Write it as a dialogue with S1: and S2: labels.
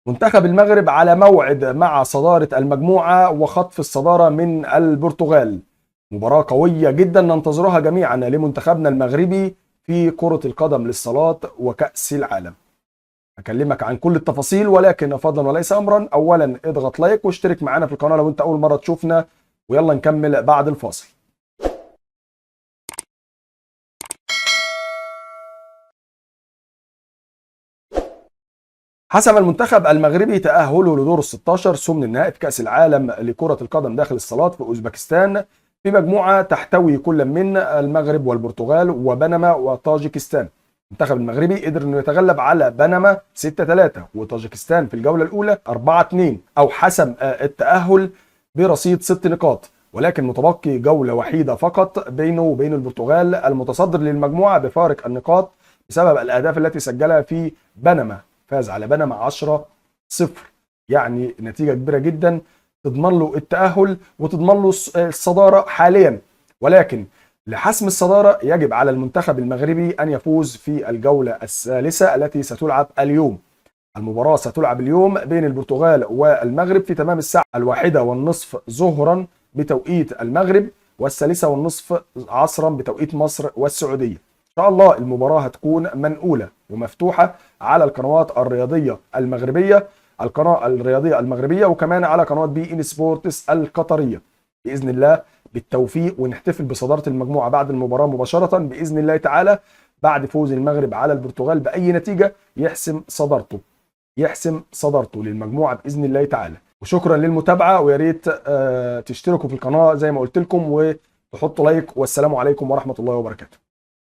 S1: منتخب المغرب على موعد مع صدارة المجموعة وخطف الصدارة من البرتغال. مباراة قوية جدا ننتظرها جميعا لمنتخبنا المغربي في كرة القدم للصالات وكأس العالم. هكلمك عن كل التفاصيل، ولكن فضلا وليس امرا، اولا اضغط لايك واشترك معنا في القناة لو انت اول مرة تشوفنا، ويلا نكمل بعد الفاصل. حسم المنتخب المغربي تأهله لدور ال16 ثمن النهائي في كأس العالم لكرة القدم داخل الصالات في أوزبكستان، في مجموعة تحتوي كل من المغرب والبرتغال وبنما وطاجيكستان. المنتخب المغربي قدر انه يتغلب على بنما 6-3 وطاجيكستان في الجولة الأولى 4-2، أو حسم التأهل برصيد 6 نقاط، ولكن متبقي جولة وحيدة فقط بينه وبين البرتغال المتصدر للمجموعة بفارق النقاط بسبب الأهداف التي سجلها في بنما. فاز على بنما 10-0، يعني نتيجة كبيرة جدا تضمن له التأهل وتضمن له الصدارة حاليا. ولكن لحسم الصدارة يجب على المنتخب المغربي أن يفوز في الجولة الثالثة التي ستلعب اليوم. المباراة ستلعب اليوم بين البرتغال والمغرب في تمام الساعة 1:30 ظهرا بتوقيت المغرب، و1:30 عصرا بتوقيت مصر والسعودية. إن شاء الله المباراة هتكون منقولة ومفتوحة على القنوات الرياضية المغربية، القناة الرياضية المغربية، وكمان على قناة بي إن سبورتس القطرية. بإذن الله بالتوفيق، ونحتفل بصدارة المجموعة بعد المباراة مباشرة بإذن الله تعالى، بعد فوز المغرب على البرتغال بأي نتيجة يحسم صدارته للمجموعة بإذن الله تعالى. وشكرا للمتابعة، ويا ريت تشتركوا في القناة زي ما قلت لكم وتحطوا لايك، والسلام عليكم ورحمة الله وبركاته.